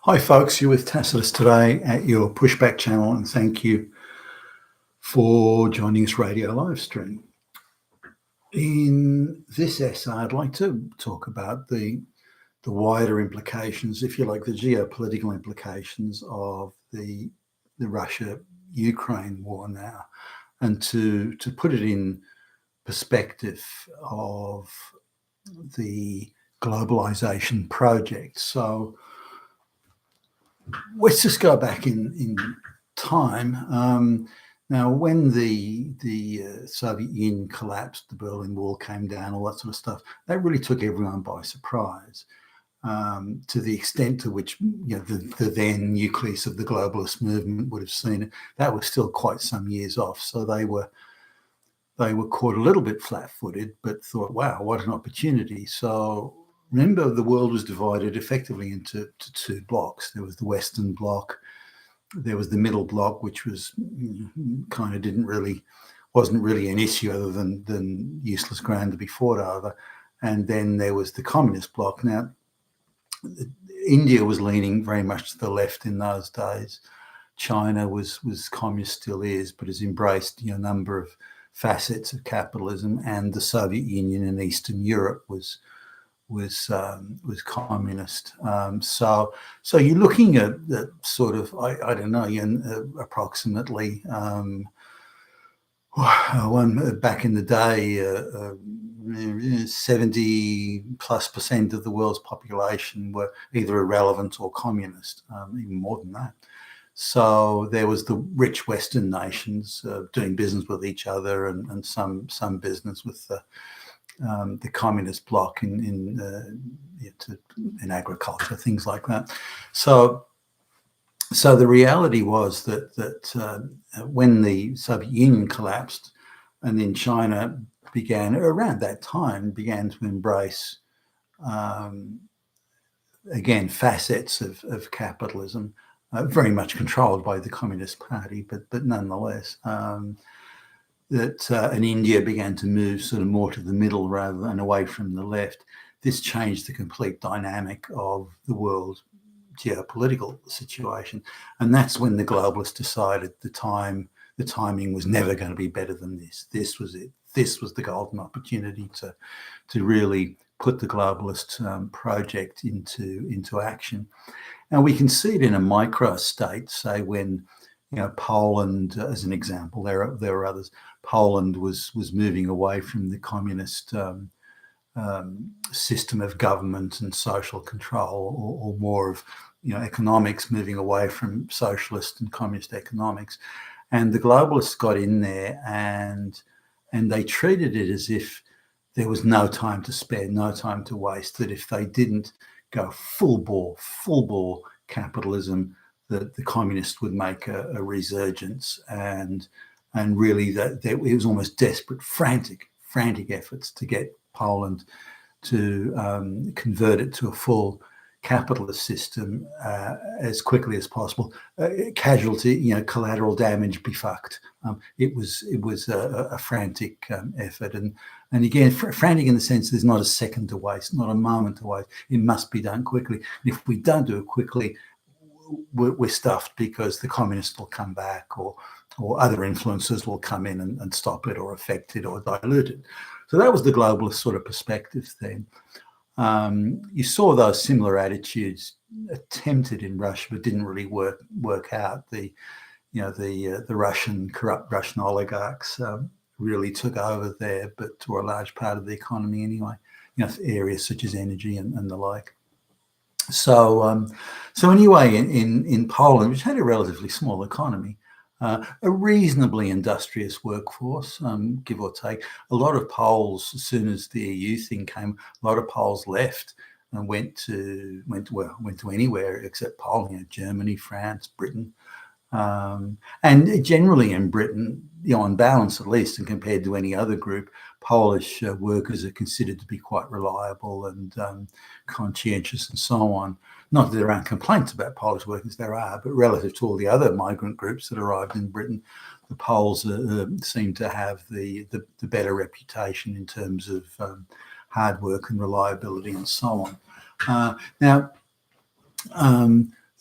Hi, folks. You're with Tacitus today at your Pushback channel, and thank you for joining this radio live stream. In this essay, I'd like to talk about the wider implications, if you like, the geopolitical implications of the Russia-Ukraine war now, and to put it in perspective of the globalization project. So let's just go back in time. Now, when the Soviet Union collapsed, the Berlin Wall came down, all that sort of stuff, that really took everyone by surprise. To the extent to which the then nucleus of the globalist movement would have seen it, that was still quite some years off. So they were caught a little bit flat-footed, but thought, wow, what an opportunity. So remember, the world was divided effectively into two blocks. There was the Western bloc, there was the Middle bloc, which was kind of wasn't really an issue other than useless ground to be fought over. And then there was the Communist bloc. Now, India was leaning very much to the left in those days. China was communist, still is, but has embraced a number of facets of capitalism, and the Soviet Union in Eastern Europe was communist. So you're looking at sort of I don't know, approximately back in the day, 70+% of the world's population were either irrelevant or communist, even more than that. So there was the rich Western nations doing business with each other, and some business with the communist bloc in agriculture, things like that. So the reality was that when the Soviet Union collapsed, and then China around that time began to embrace again facets of capitalism. Very much controlled by the Communist Party, but nonetheless, and India began to move sort of more to the middle rather than away from the left. This changed the complete dynamic of the world geopolitical situation, and that's when the globalists decided the timing was never going to be better than this. This was it. This was the golden opportunity to really put the globalist project into action. Now, we can see it in a micro state, say when, Poland, as an example, there are others. Poland was moving away from the communist system of government and social control, or more of, economics, moving away from socialist and communist economics. And the globalists got in there, and they treated it as if there was no time to spare, no time to waste, that if they didn't go full bore capitalism, that the communists would make a resurgence, and really that it was almost desperate, frantic efforts to get Poland to convert it to a full capitalist system as quickly as possible. Casualty, collateral damage, be fucked. It was a frantic effort, and again, frantic in the sense there's not a second to waste, not a moment to waste. It must be done quickly. And if we don't do it quickly, we're stuffed, because the communists will come back, or other influences will come in and stop it, or affect it, or dilute it. So that was the globalist sort of perspective then. You saw those similar attitudes attempted in Russia, but didn't really work out. The corrupt Russian oligarchs really took over there, but to a large part of the economy anyway. Areas such as energy and the like. So anyway, in Poland, which had a relatively small economy, a reasonably industrious workforce, give or take. A lot of Poles, as soon as the EU thing came, a lot of Poles left and went to anywhere except Poland, Germany, France, Britain. And generally in Britain, on balance at least, and compared to any other group, Polish workers are considered to be quite reliable and conscientious and so on. Not that there aren't complaints about Polish workers, there are, but relative to all the other migrant groups that arrived in Britain, the Poles seem to have the better reputation in terms of hard work and reliability and so on. Now,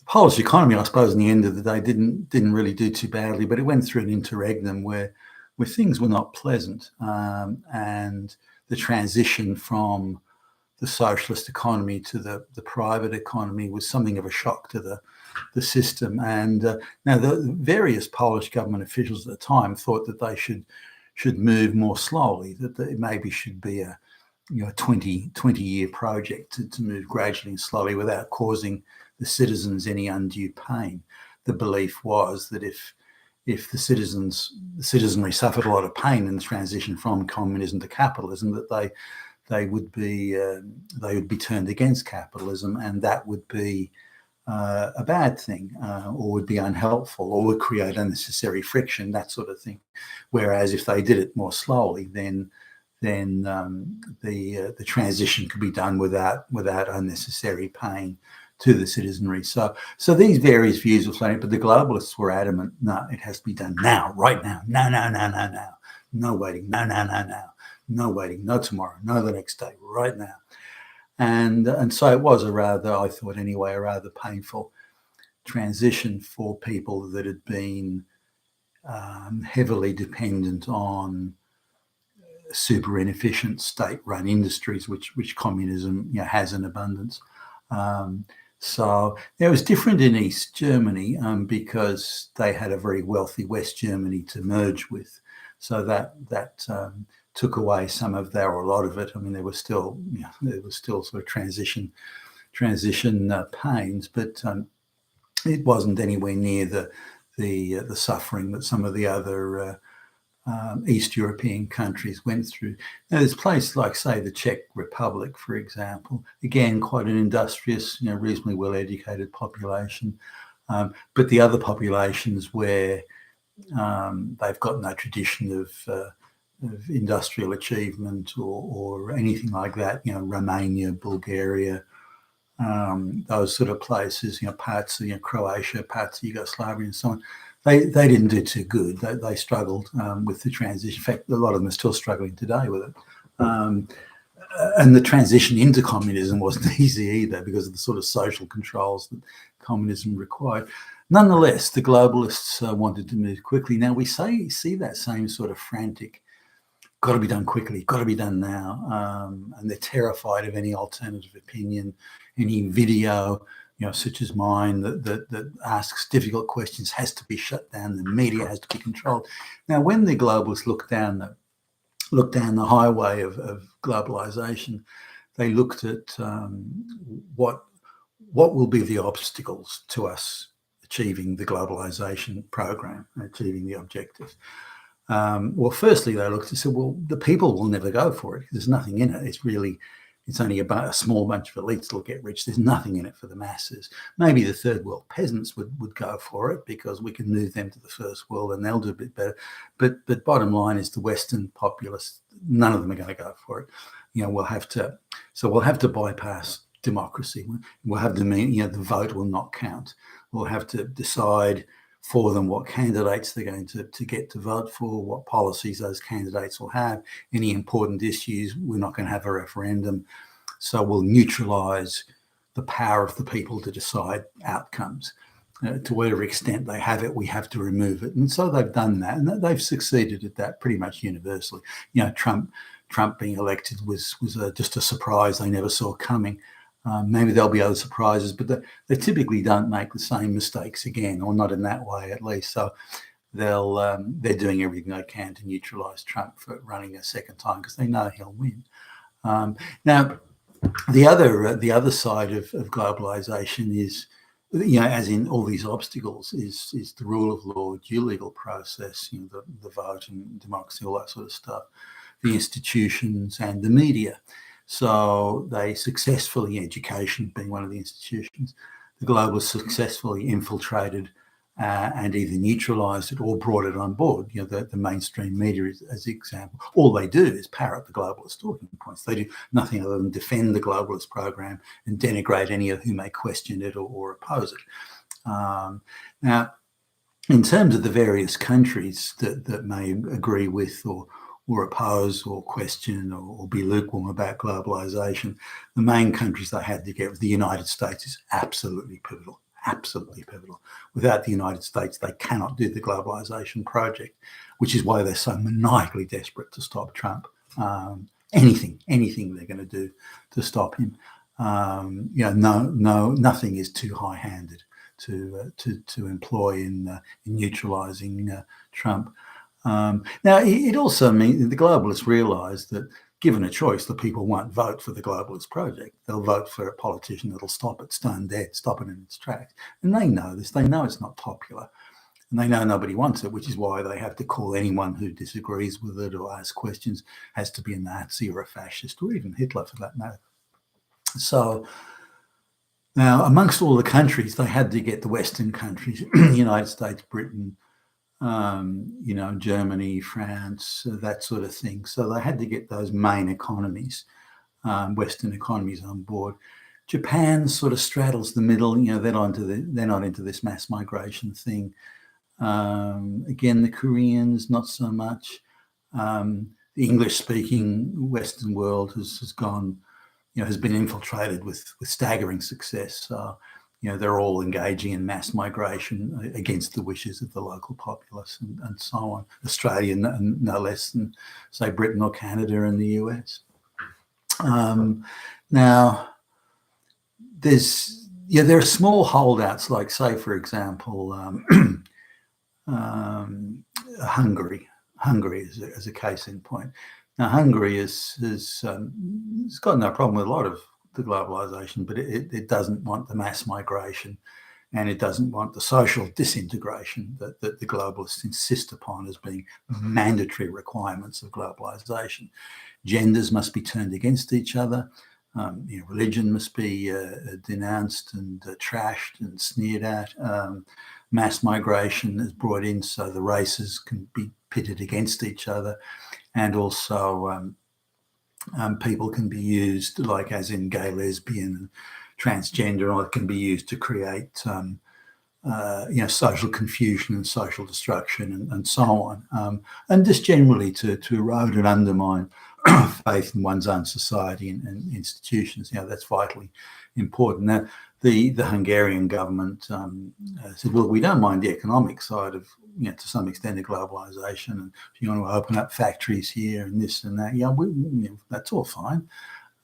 Polish economy, I suppose, in the end of the day, didn't really do too badly, but it went through an interregnum where things were not pleasant, and the transition from the socialist economy to the private economy was something of a shock to the system. And now the various Polish government officials at the time thought that they should move more slowly, that it maybe should be a 20-year project to move gradually and slowly without causing the citizens any undue pain. The belief was that if the citizenry suffered a lot of pain in the transition from communism to capitalism, that they would be turned against capitalism, and that would be a bad thing, or would be unhelpful, or would create unnecessary friction, that sort of thing. Whereas if they did it more slowly, then the transition could be done without unnecessary pain to the citizenry. So these various views were floating, but the globalists were adamant, no, it has to be done now, right now. No waiting, no waiting, no tomorrow, no the next day, right now. And so it was I thought anyway, a rather painful transition for people that had been heavily dependent on super inefficient state-run industries, which communism has in abundance. So it was different in East Germany because they had a very wealthy West Germany to merge with. So that took away some of that, or a lot of it. I mean, there was still sort of transition pains, but it wasn't anywhere near the suffering that some of the other East European countries went through. Now, there's places like, say, the Czech Republic, for example, again, quite an industrious, reasonably well-educated population. But the other populations where they've got no tradition of industrial achievement or anything like that, Romania, Bulgaria, those sort of places, parts of Croatia, parts of Yugoslavia and so on, they didn't do too good. They struggled with the transition. In fact, a lot of them are still struggling today with it. And the transition into communism wasn't easy either because of the sort of social controls that communism required. Nonetheless, the globalists wanted to move quickly. Now, we see that same sort of frantic, got to be done quickly, got to be done now. And they're terrified of any alternative opinion, any video, such as mine, that asks difficult questions has to be shut down. The media has to be controlled. Now, when the globalists look down the highway of globalization, they looked at what will be the obstacles to us achieving the globalization program, achieving the objectives. Well, firstly, they looked and said, well, the people will never go for it. There's nothing in it. It's only about a small bunch of elites that will get rich. There's nothing in it for the masses. Maybe the third world peasants would go for it because we can move them to the first world and they'll do a bit better. But bottom line is the Western populace, none of them are going to go for it. We'll have to bypass democracy. We'll have the vote will not count. We'll have to decide for them what candidates they're going to get to vote for, what policies those candidates will have, any important issues. We're not going to have a referendum. So we'll neutralise the power of the people to decide outcomes. To whatever extent they have it, we have to remove it. And so they've done that, and they've succeeded at that pretty much universally. Trump being elected was just a surprise they never saw coming. Maybe there'll be other surprises, but they typically don't make the same mistakes again, or not in that way at least. So they're doing everything they can to neutralise Trump for running a second time because they know he'll win. Now, the other side of globalisation is, as in all these obstacles, is the rule of law, due legal process, the vote and democracy, all that sort of stuff, the institutions and the media. So they successfully, education being one of the institutions, the globalists successfully infiltrated and either neutralised it or brought it on board. The mainstream media as an example. All they do is parrot the globalist talking points. They do nothing other than defend the globalist program and denigrate any of who may question it or oppose it. Now, in terms of the various countries that may agree with or oppose or question or be lukewarm about globalization, the main countries they had to get with the United States is absolutely pivotal, absolutely pivotal. Without the United States, they cannot do the globalization project, which is why they're so maniacally desperate to stop Trump. Anything they're going to do to stop him. Nothing is too high-handed to employ in neutralising Trump. Now, it also means the globalists realise that, given a choice, the people won't vote for the globalist project. They'll vote for a politician that'll stop it stone dead, stop it in its tracks. And they know this. They know it's not popular. And they know nobody wants it, which is why they have to call anyone who disagrees with it or asks questions, has to be a Nazi or a fascist, or even Hitler for that matter. So now, amongst all the countries, they had to get the Western countries, United States, Britain, Germany, France, that sort of thing. So they had to get those main economies, Western economies, on board. Japan sort of straddles the middle. They're not into this mass migration thing. Again, the Koreans, not so much. The English-speaking Western world has gone, has been infiltrated with staggering success. So, they're all engaging in mass migration against the wishes of the local populace and so on. Australia, no less than, say, Britain or Canada and the US. Now, there are small holdouts, like, say, for example, Hungary as a case in point. Now, Hungary has got no problem with a lot of the globalization, but it doesn't want the mass migration, and it doesn't want the social disintegration that the globalists insist upon as being mandatory requirements of globalization. Genders must be turned against each other. Religion must be denounced and trashed and sneered at. Mass migration is brought in so the races can be pitted against each other, and also people can be used, like as in gay, lesbian, and transgender, or it can be used to create social confusion and social destruction and so on, and just generally to erode and undermine faith in one's own society and institutions. That's vitally important. Now, the Hungarian government said, well, we don't mind the economic side of, to some extent, of globalization, and if you want to open up factories here and this and that, that's all fine.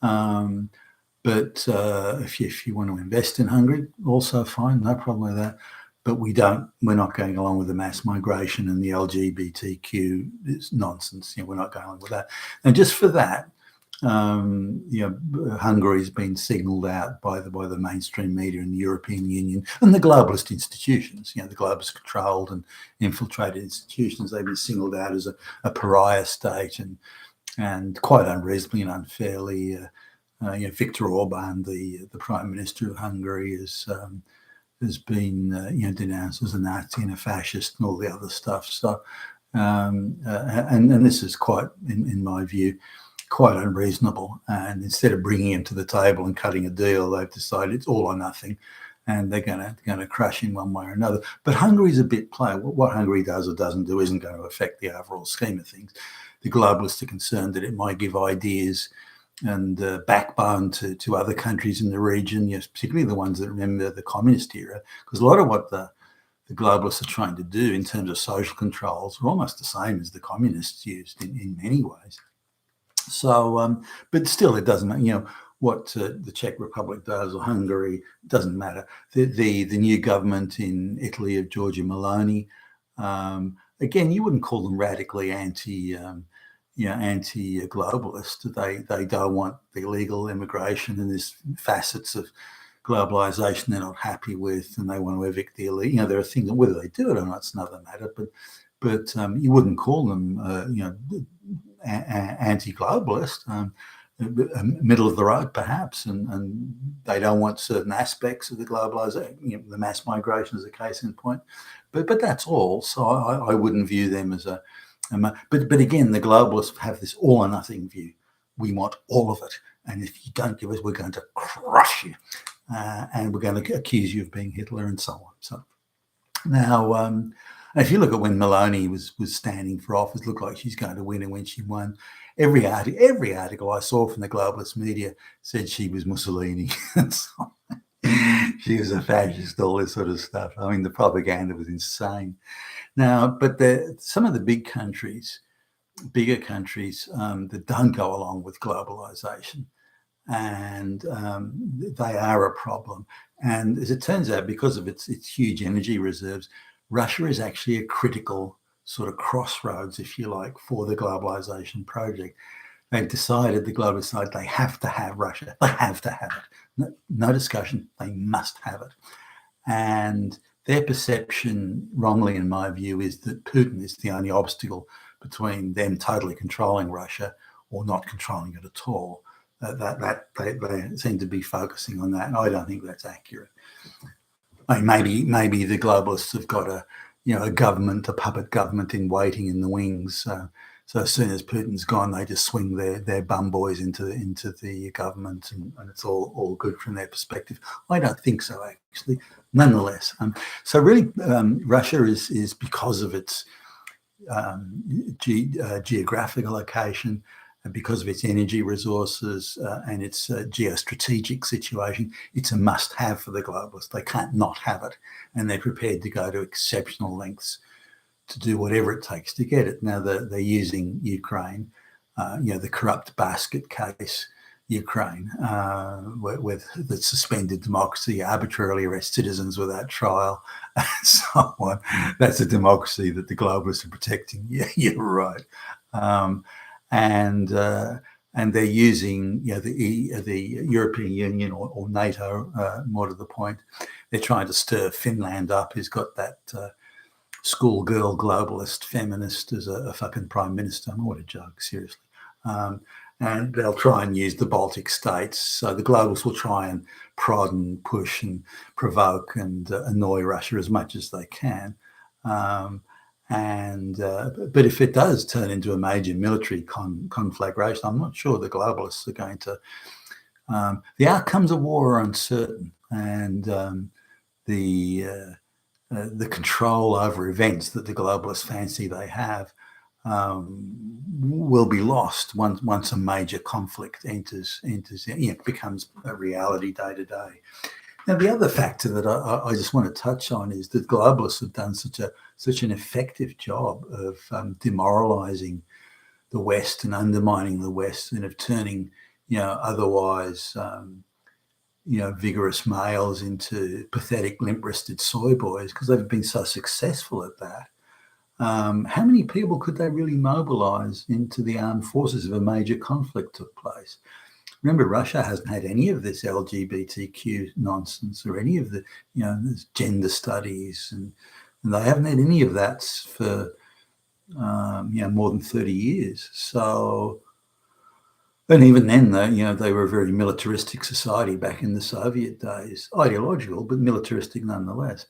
But if you want to invest in Hungary, also fine, no problem with that. But we're not going along with the mass migration and the LGBTQ. It's nonsense. We're not going along with that. And just for that, Hungary's been signalled out by the mainstream media and the European Union and the globalist institutions. The globalist controlled and infiltrated institutions. They've been singled out as a pariah state, and quite unreasonably and unfairly. Viktor Orban, the Prime Minister of Hungary, has been denounced as a Nazi and a fascist and all the other stuff. So, and this is quite, in my view, quite unreasonable. And instead of bringing him to the table and cutting a deal, they've decided it's all or nothing, and they're going to crush him one way or another. But Hungary's a bit player. What Hungary does or doesn't do isn't going to affect the overall scheme of things. The globalists are concerned that it might give ideas and backbone to other countries in the region, particularly the ones that remember the communist era, because a lot of what the globalists are trying to do in terms of social controls are almost the same as the communists used in many ways. So, but still, it doesn't matter. What the Czech Republic does or Hungary, doesn't matter. The new government in Italy of Giorgia Meloni, again, you wouldn't call them radically anti-globalist. They don't want the illegal immigration, and there's facets of globalization they're not happy with, and they want to evict the illegal. There are things, whether they do it or not, it's another matter. But you wouldn't call them anti-globalist. Middle of the road, perhaps, and they don't want certain aspects of the globalization, the mass migration is a case in point. But that's all. So I wouldn't view them as a. But again, the globalists have this all or nothing view. We want all of it, and if you don't give us, we're going to crush you, and we're going to accuse you of being Hitler and so on. So now, if you look at when Meloni was standing for office, it looked like she's going to win, and when she won, every article I saw from the globalist media said she was Mussolini. she was a fascist, all this sort of stuff. I mean, the propaganda was insane. Now, but some of the bigger countries that don't go along with globalization, and they are a problem. And as it turns out, because of its huge energy reserves, Russia is actually a critical sort of crossroads, if you like, for the globalization project. They've decided, the globalists decide, they have to have Russia. They have to have it. No discussion. They must have it. And their perception, wrongly in my view, is that Putin is the only obstacle between them totally controlling Russia or not controlling it at all. They seem to be focusing on that, and I don't think that's accurate. I mean, maybe the globalists have got a government, a puppet government in waiting in the wings. So as soon as Putin's gone, they just swing their bum boys into the government, and it's all good from their perspective. I don't think so, actually. Nonetheless, so really, Russia is because of its geographical location, and because of its energy resources and its geostrategic situation, it's a must-have for the globalists. They can't not have it, and they're prepared to go to exceptional lengths to do whatever it takes to get it. Now, they're using Ukraine, the corrupt basket case, Ukraine, with the suspended democracy, arbitrarily arrest citizens without trial, and so on. That's a democracy that the globalists are protecting. Yeah, you're right. And they're using the European Union or NATO, more to the point. They're trying to stir Finland up, who's got that schoolgirl globalist feminist as a fucking prime minister. What a joke, seriously. And they'll try and use the Baltic states. So the globalists will try and prod and push and provoke and annoy Russia as much as they can. But if it does turn into a major military conflagration, I'm not sure the globalists are going to. The outcomes of war are uncertain, and the control over events that the globalists fancy they have will be lost once a major conflict enters, becomes a reality day to day. Now, the other factor that I just want to touch on is that globalists have done such an effective job of demoralizing the West and undermining the West, and of turning, otherwise, vigorous males into pathetic, limp-wristed soy boys, because they've been so successful at that. How many people could they really mobilize into the armed forces if a major conflict took place? Remember, Russia hasn't had any of this LGBTQ nonsense or any of the, gender studies, and they haven't had any of that for, more than 30 years. So, and even then, they were a very militaristic society back in the Soviet days, ideological, but militaristic nonetheless.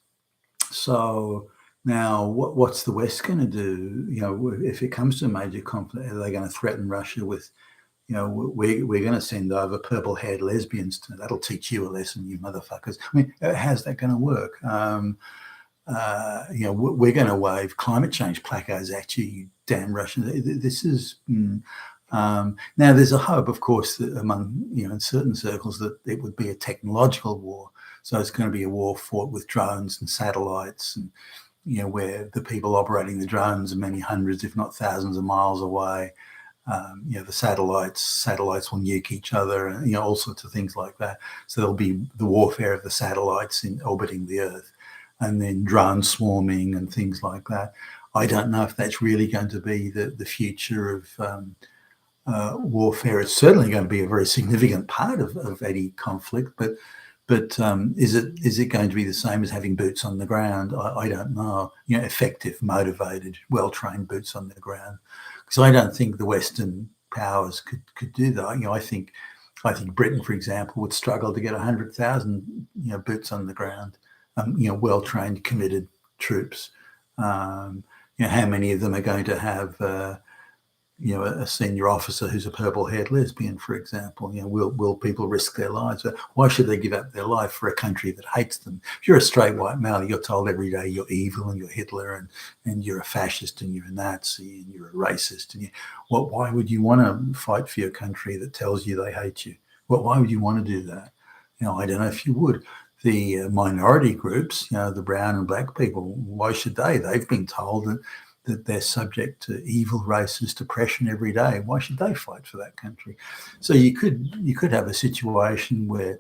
So now, what's the West going to do? If it comes to a major conflict, are they going to threaten Russia with, we're going to send over purple-haired lesbians that'll teach you a lesson, you motherfuckers? I mean, how's that going to work? We're going to wave climate change placards at you, you damn Russians. This is. Now, there's a hope, of course, that among, in certain circles, that it would be a technological war. So it's going to be a war fought with drones and satellites, and, where the people operating the drones are many hundreds, if not thousands of miles away. The satellites will nuke each other, and, all sorts of things like that. So there'll be the warfare of the satellites in orbiting the Earth, and then drone swarming and things like that. I don't know if that's really going to be the future of warfare. It's certainly going to be a very significant part of any conflict, but is it going to be the same as having boots on the ground? I don't know. Effective, motivated, well-trained boots on the ground. Because I don't think the Western powers could do that. I think Britain, for example, would struggle to get 100,000 boots on the ground. Well-trained, committed troops. How many of them are going to have a senior officer who's a purple-haired lesbian, for example? Will people risk their lives? Why should they give up their life for a country that hates them? If you're a straight white male, you're told every day you're evil and you're Hitler and you're a fascist and you're a Nazi and you're a racist. And why would you want to fight for your country that tells you they hate you? Why would you want to do that? I don't know if you would. the minority groups, the brown and black people, why should they? They've been told that they're subject to evil racist oppression every day. Why should they fight for that country? So you could have a situation where,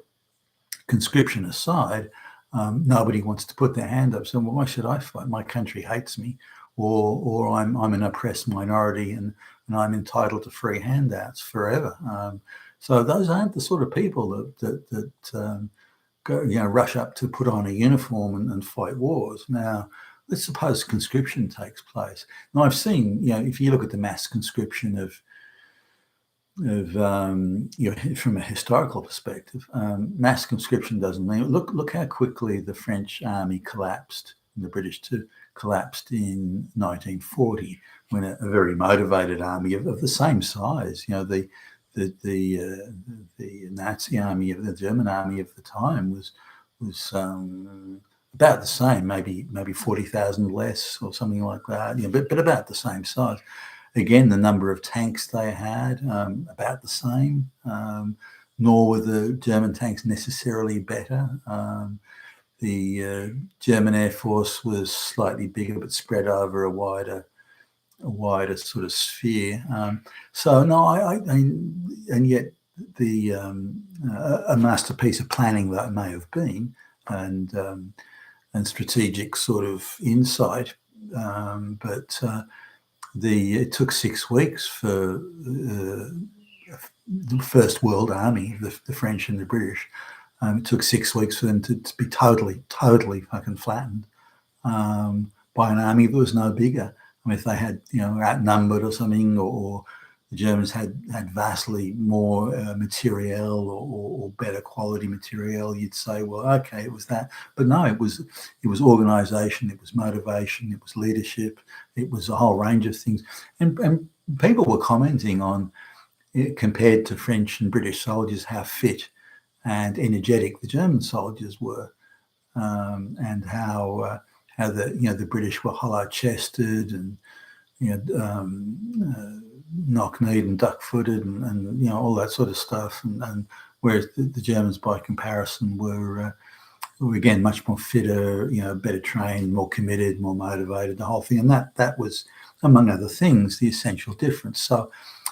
conscription aside, nobody wants to put their hand up. So why should I fight? My country hates me, or I'm an oppressed minority and I'm entitled to free handouts forever. So those aren't the sort of people that go, rush up to put on a uniform and fight wars. Now, let's suppose conscription takes place. Now, I've seen, if you look at the mass conscription of from a historical perspective, mass conscription doesn't mean, look how quickly the French army collapsed, and the British too, collapsed in 1940, when a very motivated army of the same size, the Nazi army, the German army of the time was about the same, maybe 40,000 less or something like that, but about the same size. Again, the number of tanks they had, about the same, nor were the German tanks necessarily better. The German Air Force was slightly bigger, but spread over a wider sort of sphere. So no, and yet a masterpiece of planning that may have been, and strategic sort of insight, but it took 6 weeks for the First World Army, the French and the British. It took 6 weeks for them to be totally fucking flattened by an army that was no bigger. I mean, if they had, outnumbered or something, or the Germans had vastly more materiel or better quality materiel, you'd say, well, okay, it was that. But no, it was organisation, it was motivation, it was leadership, it was a whole range of things. And people were commenting on, compared to French and British soldiers, how fit and energetic the German soldiers were, and how the British were hollow-chested and knock-kneed and duck-footed and all that sort of stuff, and whereas the Germans, by comparison, were again much more fitter, better trained, more committed, more motivated, the whole thing. And that was, among other things, the essential difference. So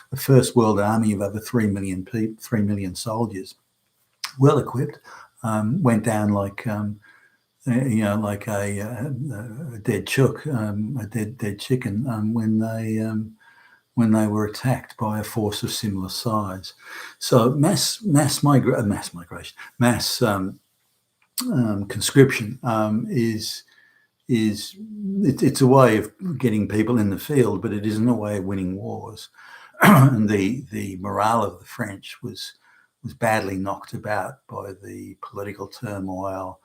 the First World Army of over 3 million soldiers, well equipped, went down like like a dead chook, a dead chicken, when they were attacked by a force of similar size. So mass migration, mass conscription it's a way of getting people in the field, but it isn't a way of winning wars. And the morale of the French was badly knocked about by the political turmoil,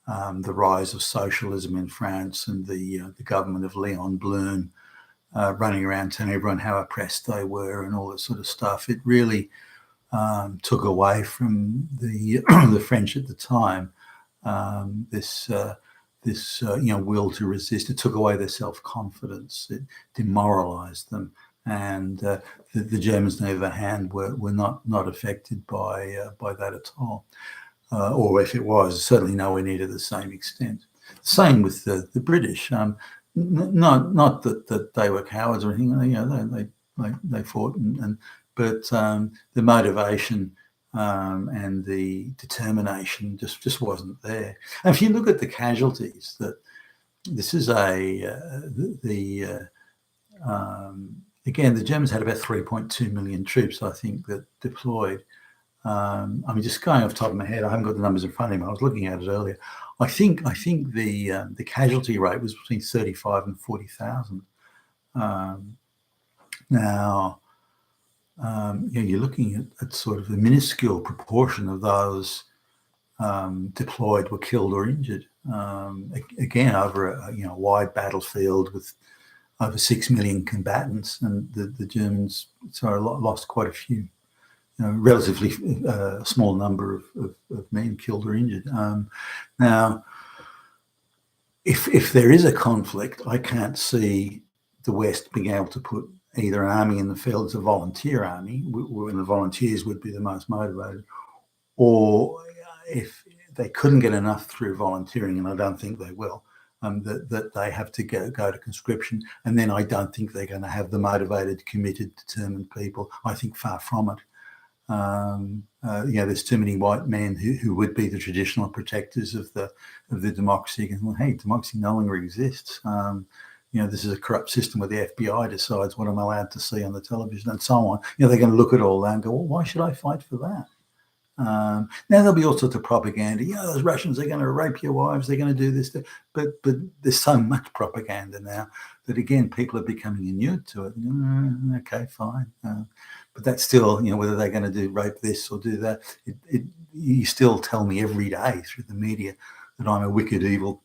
the rise of socialism in France, and the government of Léon Blum running around telling everyone how oppressed they were and all that sort of stuff. It really took away from the the French at the time this will to resist. It took away their self-confidence. It demoralised them, and the Germans, on the other hand, were not affected by that at all. Or if it was, certainly nowhere near to the same extent. Same with the British. Not that they were cowards or anything. They fought, but the motivation and the determination just wasn't there. And if you look at the casualties, that this is again, the Germans had about 3.2 million troops, I think, that deployed. I mean, just going off the top of my head, I haven't got the numbers in front of me. I was looking at it earlier. I think the casualty rate was between 35 and 40,000. Now, you're looking at sort of a minuscule proportion of those deployed were killed or injured. Again, over a wide battlefield with over 6 million combatants, and the Germans lost quite a few. Relatively small number of men killed or injured. Now, if there is a conflict, I can't see the West being able to put either an army in the field as a volunteer army, when the volunteers would be the most motivated, or if they couldn't get enough through volunteering, and I don't think they will, that they have to go to conscription. And then I don't think they're going to have the motivated, committed, determined people. I think far from it. There's too many white men who would be the traditional protectors of the democracy. And, well, hey, democracy no longer exists. This is a corrupt system where the FBI decides what I'm allowed to see on the television and so on. They're going to look at all that and go, well, why should I fight for that? Now there'll be all sorts of propaganda. Those Russians are going to rape your wives. They're going to do this. But there's so much propaganda now that, again, people are becoming inured to it. Okay, fine. But that's still, whether they're going to do rape this or do that, you still tell me every day through the media that I'm a wicked, evil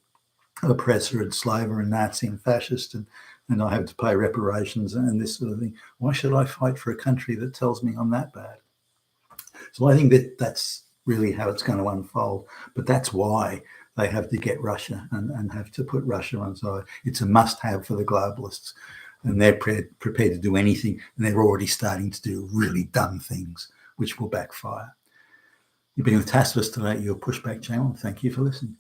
oppressor and slaver and Nazi and fascist, and I have to pay reparations and this sort of thing. Why should I fight for a country that tells me I'm that bad? So I think that's really how it's going to unfold. But that's why they have to get Russia and have to put Russia on side. It's a must-have for the globalists. And they're prepared to do anything. And they're already starting to do really dumb things, which will backfire. You've been with Tacitus today, your Pushback channel. Thank you for listening.